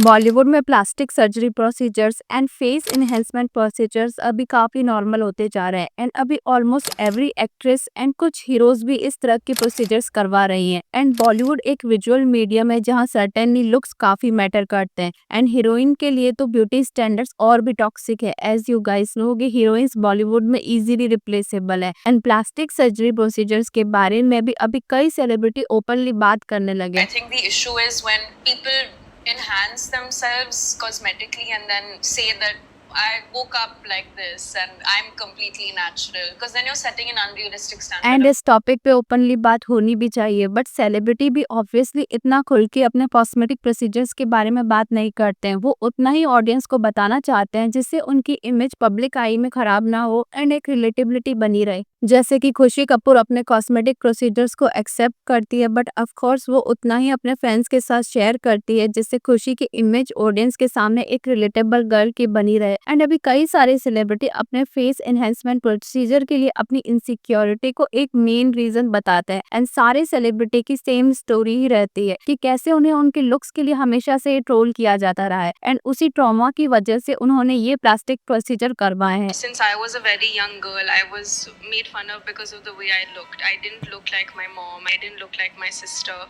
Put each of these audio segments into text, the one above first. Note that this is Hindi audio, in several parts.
बॉलीवुड में plastic surgery procedures and face enhancement procedures अभी काफी नॉर्मल होते जा रहे हैं एंड अभी ऑलमोस्ट एवरी एक्ट्रेस एंड कुछ हीरोज भी इस तरह के प्रोसीजर्स करवा रही हैं एंड बॉलीवुड एक विजुअल मीडियम है जहां सर्टेनली लुक्स काफी मैटर करते हैं एंड हीरोइन के लिए तो ब्यूटी स्टैंडर्ड्स और भी टॉक्सिक है। एज यू गाइस नो कि हीरोइंस बॉलीवुड में इजीली रिप्लेसेबल है एंड प्लास्टिक सर्जरी प्रोसीजर्स के बारे में भी अभी कई सेलिब्रिटी ओपनली बात करने लगे I हैं। think the issue is when people enhance themselves cosmetically and then say that I woke up like this and I'm completely natural, because then you're setting an unrealistic standard and of इस टॉपिक पे ओपनली बात होनी भी चाहिए बट सेलिब्रिटी भी ऑब्वियसली इतना खुल के अपने कॉस्मेटिक प्रोसीजर्स के बारे में बात नहीं करते हैं। वो उतना ही ऑडियंस को बताना चाहते हैं जिससे उनकी इमेज पब्लिक आई में खराब ना हो एंड एक रिलेटेबिलिटी बनी रहे। जैसे कि खुशी कपूर अपने कॉस्मेटिक प्रोसीजर्स को एक्सेप्ट करती है बट ऑफ कोर्स वो उतना ही अपने फैंस के साथ शेयर करती है जिससे खुशी की इमेज ऑडियंस के सामने एक रिलेटेबल गर्ल की बनी रहे। एंड अभी कई सारे सेलिब्रिटी अपने फेस एनहेंसमेंट प्रोसीजर के लिए अपनी इनसिक्योरिटी को एक मेन रीजन बताते हैं एंड सारे सेलिब्रिटी की सेम स्टोरी ही रहती है कि कैसे उन्हें उनके लुक्स के लिए हमेशा से ट्रोल किया जाता रहा है एंड उसी ट्रॉमा की वजह से उन्होंने ये प्लास्टिक प्रोसीजर करवाए हैं। since I was a very young girl, I was made fun of because of the way I looked. I didn't look like my mom, I didn't look like my sister.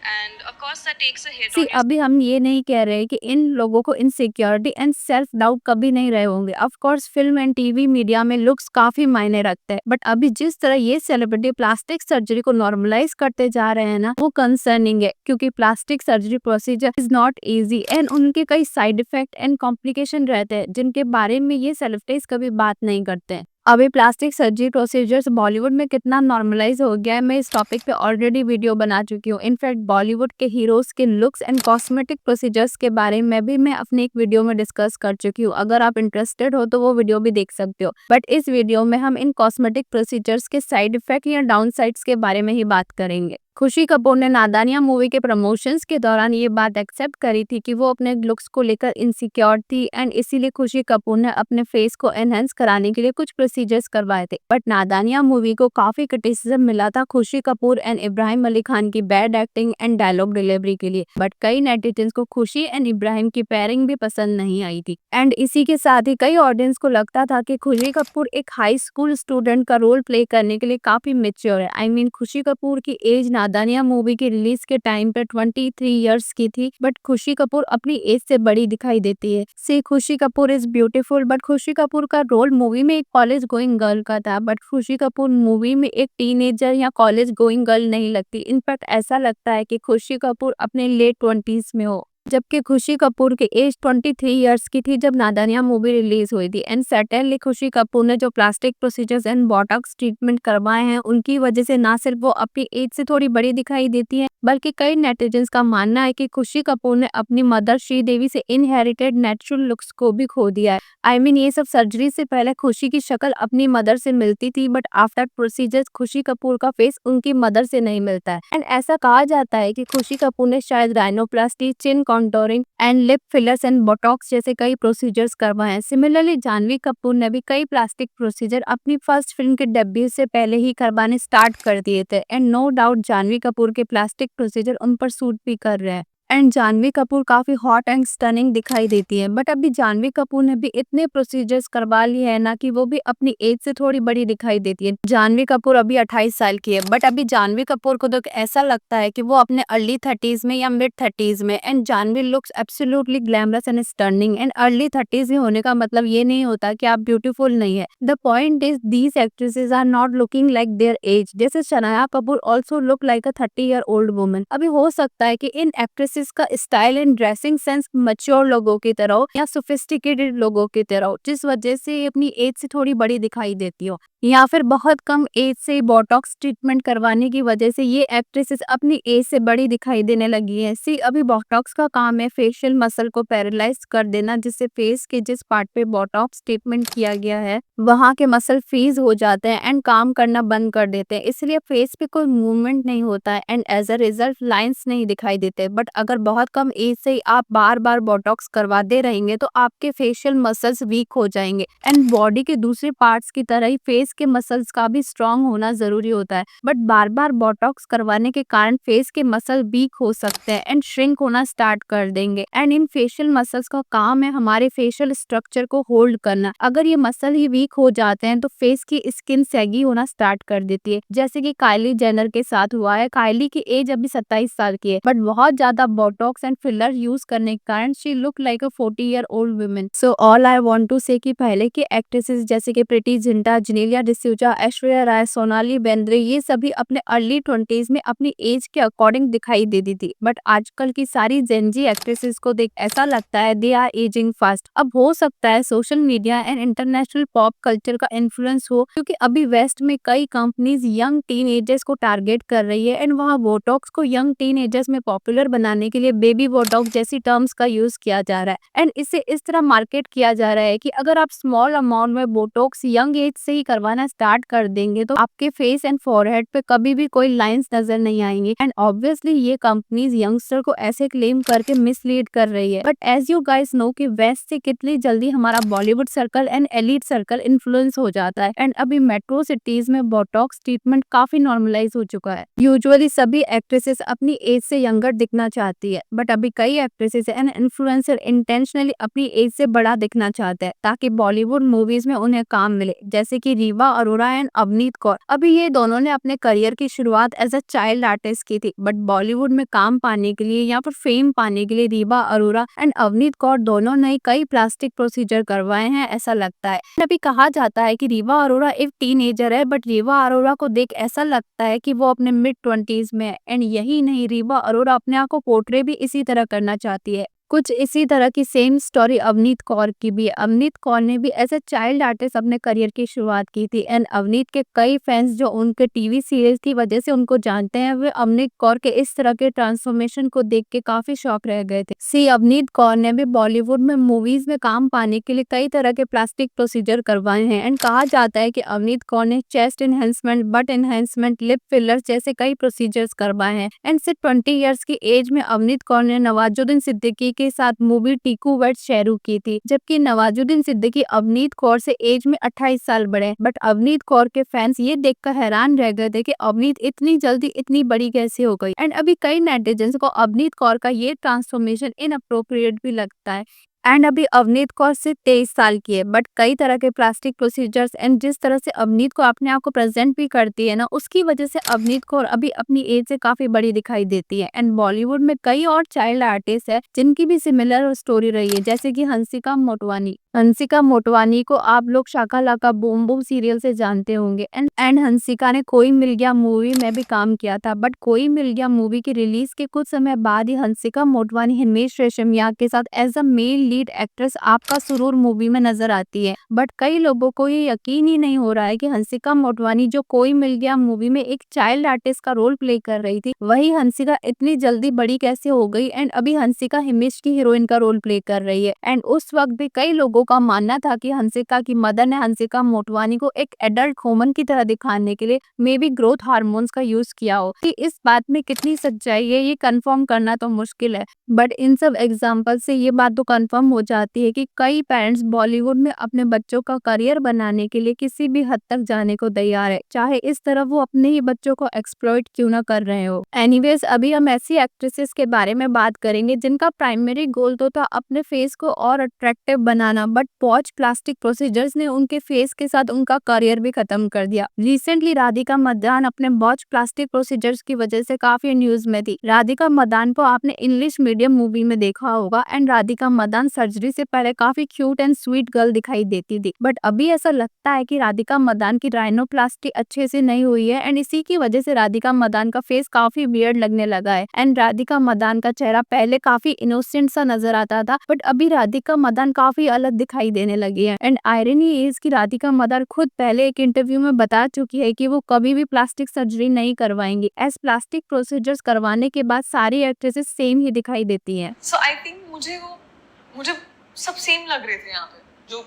And of course that takes a hit C on your अभी हम ये नहीं कह रहे कि इन लोगों को इनसिक्योरिटी एंड सेल्फ डाउट कभी नहीं रहे होंगे। Of course film and TV media में लुक्स काफी मायने रखते हैं बट अभी जिस तरह ये सेलिब्रिटी प्लास्टिक सर्जरी को नॉर्मलाइज करते जा रहे हैं ना वो कंसर्निंग है क्योंकि plastic surgery procedure is not easy and उनके कई साइड इफेक्ट एंड कॉम्प्लिकेशन रहते हैं जिनके बारे में ये सेलिब्रिटीज कभी बात नहीं करते हैं। अभी प्लास्टिक सर्जरी प्रोसीजर्स बॉलीवुड में कितना नॉर्मलाइज हो गया है मैं इस टॉपिक पे ऑलरेडी वीडियो बना चुकी हूँ। इनफैक्ट बॉलीवुड के हीरोज के लुक्स एंड कॉस्मेटिक प्रोसीजर्स के बारे में भी मैं अपने एक वीडियो में डिस्कस कर चुकी हूँ। अगर आप इंटरेस्टेड हो तो वो वीडियो भी देख सकते हो बट इस वीडियो में हम इन कॉस्मेटिक प्रोसीजर्स के साइड इफेक्ट या डाउन साइड्स के बारे में ही बात करेंगे। खुशी कपूर ने नादानिया मूवी के प्रमोशंस के दौरान ये बात एक्सेप्ट करी थी कि वो अपने लुक्स को लेकर इनसिक्योर थी एंड इसीलिए खुशी कपूर ने अपने फेस को एनहेंस कराने के लिए कुछ प्रोसीजर्स करवाए थे बट नादानिया मूवी को काफी क्रिटिसिज्म मिला था खुशी कपूर एंड इब्राहिम अली खान की bad acting and dialogue delivery के लिए बट कई नेटिजन्स को खुशी एंड इब्राहिम की पेयरिंग भी पसंद नहीं आई थी एंड इसी के साथ ही कई ऑडियंस को लगता था कि खुशी कपूर एक हाई स्कूल स्टूडेंट का रोल प्ले करने के लिए काफी मेच्योर है। आई मीन खुशी कपूर की एज नादानिया मूवी की रिलीज के टाइम पे 23 इयर्स की थी बट खुशी कपूर अपनी एज से बड़ी दिखाई देती है। सी खुशी कपूर इज ब्यूटीफुल बट खुशी कपूर का रोल मूवी में एक कॉलेज गोइंग गर्ल का था बट खुशी कपूर मूवी में एक टीनेजर या कॉलेज गोइंग गर्ल नहीं लगती। इनफैक्ट ऐसा लगता है कि खुशी कपूर अपने लेट 20s में हो जबकि खुशी कपूर की एज 23 इयर्स की थी जब नादानिया मूवी रिलीज हुई थी एंड सर्टेनली खुशी कपूर ने जो plastic procedures and Botox treatment करवाए हैं उनकी वजह से ना सिर्फ वो अपनी एज से थोड़ी बड़ी दिखाई देती है बल्कि कई नेटिजन्स का मानना है कि खुशी कपूर ने अपनी मदर श्रीदेवी से इनहेरिटेड नेचुरल लुक्स को भी खो दिया है। आई मीन ये सब सर्जरी से पहले खुशी की शक्ल अपनी मदर से मिलती थी बट आफ्टर प्रोसीजर्स खुशी कपूर का फेस उनकी मदर से नहीं मिलता है एंड ऐसा कहा जाता है कि खुशी कपूर ने शायद rhinoplasty, chin contouring and lip fillers and Botox जैसे कई प्रोसीजर्स करवाए हैं। सिमिलरली जानवी कपूर ने भी कई प्लास्टिक प्रोसीजर अपनी फर्स्ट फिल्म के डेब्यू से पहले ही करवाने स्टार्ट कर दिए थे and no doubt Janhvi Kapoor के प्लास्टिक प्रोसीजर उन पर सूट भी कर रहे हैं एंड जानवी कपूर काफी हॉट एंड स्टनिंग दिखाई देती है बट अभी जानवी कपूर ने भी इतने प्रोसीजर्स करवा लिए हैं ना कि वो भी अपनी एज से थोड़ी बड़ी दिखाई देती है। जानवी कपूर अभी 28 साल की है बट अभी जानवी कपूर को तो ऐसा लगता है कि वो अपने अर्ली 30s में या मिड 30s में and Janhvi looks absolutely glamorous and stunning and early 30s में होने का मतलब ये नहीं होता कि आप ब्यूटीफुल नहीं है। The point is these actresses are not looking like their age. जैसे Shanaya Kapoor also look like a 30-year-old woman. अभी हो सकता है कि इन एक्ट्रेसेस का style and dressing sense mature लोगों की तरह हो या सोफिस्टिकेटेड लोगों की तरह हो जिस वजह से ये अपनी एज से थोड़ी बड़ी दिखाई देती हो या फिर बहुत कम एज से बोटॉक्स ट्रीटमेंट करवाने की वजह से ये एक्ट्रेसेस अपनी एज से बड़ी दिखाई देने लगी है। सी अभी बोटॉक्स का काम है फेशियल मसल को पैरालाइज कर देना जिससे फेस के जिस पार्ट पे बोटॉक्स ट्रीटमेंट किया गया है वहां के मसल फ्रीज हो जाते हैं एंड काम करना बंद कर देते हैं इसलिए फेस पे कोई मूवमेंट नहीं होता है and as a result lines नहीं दिखाई देते। बट अगर बहुत कम एज से ही आप बार-बार बोटॉक्स करवाते रहेंगे तो आपके फेशियल मसल्स वीक हो जाएँगे एंड बॉडी के दूसरे पार्ट्स की तरह ही फेस के मसल्स का भी स्ट्रॉन्ग होना ज़रूरी होता है। बट बार-बार बोटॉक्स करवाने के कारण फेस के मसल वीक हो सकते हैं एंड श्रिंक होना स्टार्ट कर देंगे एंड इन फेशियल मसल्स का काम है हमारे फेशियल स्ट्रक्चर को होल्ड करना। अगर ये मसल ही वीक हो जाते हैं तो फेस की स्किन सैगी होना स्टार्ट कर देती है, जैसे कि काइली जेनर के साथ हुआ है। काइली की एज अभी 27 साल की है बट बहुत ज्यादा बोटॉक्स एंड फिलर यूज करने के कारण she look like a 40-year-old woman. So all I want to say कि पहले के एक्ट्रेसेस जैसे कि प्रीति जिंटा, जेनेलिया डिसूजा, ऐश्वर्या राय, सोनाली बेंद्रे ये सभी अपने अर्ली 20s में अपनी एज के अकॉर्डिंग दिखाई देती थी, बट आजकल की सारी जेनजी एक्ट्रेसेस को देख ऐसा लगता है दे आर एजिंग फास्ट। अब हो सकता है social media and international pop culture का इन्फ्लुएंस हो, क्योंकि अभी वेस्ट में कई कंपनीज यंग टीनेजर्स को टारगेट कर रही है एंड वहाँ बोटॉक्स को यंग टीनेजर्स में पॉपुलर बनाने के लिए बेबी बोटॉक्स जैसी टर्म्स का यूज किया जा रहा है एंड इसे इस तरह मार्केट किया जा रहा है कि अगर आप स्मॉल अमाउंट में बोटॉक्स यंग एज से ही करवाना स्टार्ट कर देंगे तो आपके फेस एंड फॉरहेड पे कभी भी कोई लाइंस नजर नहीं आएंगी एंड ऑब्वियसली ये कंपनीज यंगस्टर को ऐसे क्लेम करके मिसलीड कर रही है। But as you guys know कि वेस्ट से कितनी जल्दी हमारा Bollywood circle and elite circle influence हो जाता है एंड अभी मेट्रो सिटीज में बोटॉक्स ट्रीटमेंट काफी नॉर्मलाइज हो चुका है। यूजुअली सभी एक्ट्रेसेस अपनी एज से यंगर दिखना चाहती है, बट अभी कई एक्ट्रेसेस एंड इन्फ्लुएंसर इंटेंशनली अपनी एज से बड़ा दिखना चाहते हैं ताकि बॉलीवुड मूवीज में उन्हें काम मिले, जैसे कि रीवा अरोरा एंड अवनीत कौर। अभी ये दोनों ने अपने करियर की शुरुआत एज अ चाइल्ड आर्टिस्ट की थी, बट बॉलीवुड में काम पाने के लिए या फिर फेम पाने के लिए रीवा अरोरा एंड अवनीत कौर दोनों ने कई प्लास्टिक प्रोसीजर करवाए हैं ऐसा लगता है। अभी कहा जाता है कि रीवा अरोरा एक टीनेजर है, बट रीवा अरोरा को देख ऐसा लगता है कि वो अपने मिड-20s में है एंड यही नहीं, रीवा अरोरा अपने आप को पोर्ट्रे भी इसी तरह करना चाहती है। कुछ इसी तरह की सेम स्टोरी अवनीत कौर की भी है। अवनीत कौर ने भी एज ए चाइल्ड आर्टिस्ट अपने करियर की शुरुआत की थी एंड अवनीत के कई फैंस जो उनके टीवी सीरियल्स की वजह से उनको जानते हैं, वे अवनीत कौर के इस तरह के ट्रांसफॉर्मेशन को देख के काफी शॉक रह गए थे। अवनीत कौर ने भी बॉलीवुड में मूवीज में काम पाने के लिए कई तरह के प्लास्टिक प्रोसीजर करवाए हैं एंड कहा जाता है कि अवनीत कौर ने chest enhancement, but enhancement, lip fillers जैसे कई प्रोसीजर्स करवाए हैं एंड सिर्फ 20 ईयर्स की एज में अवनीत कौर ने नवाजुद्दीन सिद्दीकी के साथ मूवी टीकू वेड शेरू की थी, जबकि नवाजुद्दीन सिद्दीकी अवनीत कौर से एज में 28 साल बड़े। बट अवनीत कौर के फैंस ये देखकर हैरान रह गए थे कि अवनीत इतनी जल्दी इतनी बड़ी कैसे हो गई एंड अभी कई नेटिजन्स को अवनीत कौर का ये ट्रांसफॉर्मेशन इनअप्रोप्रिएट भी लगता है एंड अभी अवनीत कौर सिर्फ 23 साल की है, बट कई तरह के प्लास्टिक प्रोसीजर्स एंड जिस तरह से अवनीत को अपने आप को प्रेजेंट भी करती है ना, उसकी वजह से अवनीत कौर अभी अपनी एज से काफी बड़ी दिखाई देती है एंड बॉलीवुड में कई और चाइल्ड आर्टिस्ट है जिनकी भी सिमिलर स्टोरी रही है, जैसे कि हंसिका मोटवानी। हंसिका मोटवानी को आप लोग शाका लाका बूम बूम सीरियल से जानते होंगे एंड हंसिका ने कोई मिल गया मूवी में भी काम किया था, बट कोई मिल गया मूवी की रिलीज के कुछ समय बाद ही हंसिका मोटवानी हिमेश रेशमिया के साथ as a male lead actress Aapka Suroor movie में नजर आती है। बट कई लोगों को ये यकीन ही नहीं हो रहा है कि हंसिका मोटवानी जो कोई मिल गया मूवी में एक चाइल्ड आर्टिस्ट का रोल प्ले कर रही थी, वही हंसिका इतनी जल्दी बड़ी कैसे हो गई एंड अभी हंसिका हिमेश की हीरोइन का रोल प्ले कर रही है एंड उस वक्त भी कई लोगों का मानना था कि हंसिका की मदर ने हंसिका मोटवानी को एक एडल्ट ह्यूमन की तरह दिखाने के लिए मे बी ग्रोथ हार्मोन्स का यूज किया हो। कि इस बात में कितनी सच्चाई है ये कंफर्म करना तो मुश्किल है, बट इन सब एग्जांपल से ये बात तो कंफर्म हो जाती है कि कई पेरेंट्स बॉलीवुड में अपने बच्चों का करियर बनाने के लिए किसी भी हद तक जाने को तैयार है, चाहे इस तरह वो अपने ही बच्चों को एक्सप्लॉइट क्यों ना कर रहे हो। एनीवेज, अभी हम ऐसी एक्ट्रेसेस के बारे में बात करेंगे जिनका प्राइमरी गोल तो था अपने फेस को और अट्रैक्टिव बनाना, बट पॉच प्लास्टिक प्रोसीजर्स ने उनके फेस के साथ उनका करियर भी खत्म कर दिया। रिसेंटली राधिका मदान अपने बॉच प्लास्टिक प्रोसीजर्स की वजह से काफी न्यूज में थी। राधिका मदान को आपने इंग्लिश मीडियम मूवी में देखा होगा एंड राधिका मदान सर्जरी से पहले काफी क्यूट एंड स्वीट गर्ल दिखाई देती थी, बट अभी ऐसा लगता है कि राधिका मदान की राइनोप्लास्टी अच्छे से नहीं हुई है एंड इसी की वजह से राधिका मदान का फेस काफी वियर्ड लगने लगा है एंड राधिका मदान का चेहरा पहले काफी इनोसेंट सा नजर आता था, बट अभी राधिका मदान काफी अलग दिखाई देने लगी है एंड आयरनी इज कि राधिका मदान खुद पहले एक इंटरव्यू में बता चुकी है कि वो कभी भी प्लास्टिक सर्जरी नहीं करवाएंगी, एज प्लास्टिक प्रोसीजर्स करवाने के बाद सारी एक्ट्रेसेस सेम ही दिखाई देती हैं। सो आई थिंक मुझे सब सेम लग रहे थे यहाँ पे, जो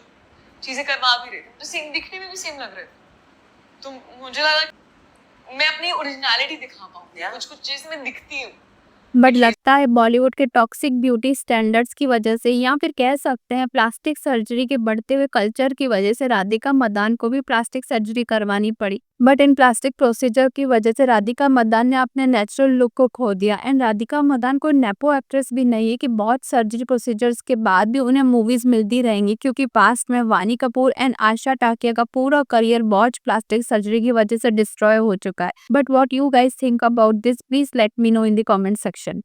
चीजें करवा भी रहे थे मुझे सेम दिखने में भी सेम लग रहे थे, तो मुझे लगा मैं अपनी ओरिजिनलिटी दिखा पाऊंगी, कुछ चीज में दिखती हूँ बट लगता है बॉलीवुड के टॉक्सिक ब्यूटी स्टैंडर्ड्स की वजह से या फिर कह सकते हैं प्लास्टिक सर्जरी के बढ़ते हुए कल्चर की वजह से राधिका मदान को भी प्लास्टिक सर्जरी करवानी पड़ी। बट इन प्लास्टिक प्रोसीजर की वजह से राधिका मदान ने अपने नेचुरल लुक को खो दिया। एंड राधिका मदान कोई नेपो एक्ट्रेस भी नहीं है कि बहुत सर्जरी प्रोसीजर्स के बाद भी उन्हें मूवीज मिलती रहेंगी, क्योंकि पास्ट में वानी कपूर एंड आशा टाकिया का पूरा करियर बहुत प्लास्टिक सर्जरी की वजह से डिस्ट्रॉय हो चुका है। But what you guys think about this, please let me know in the comment section.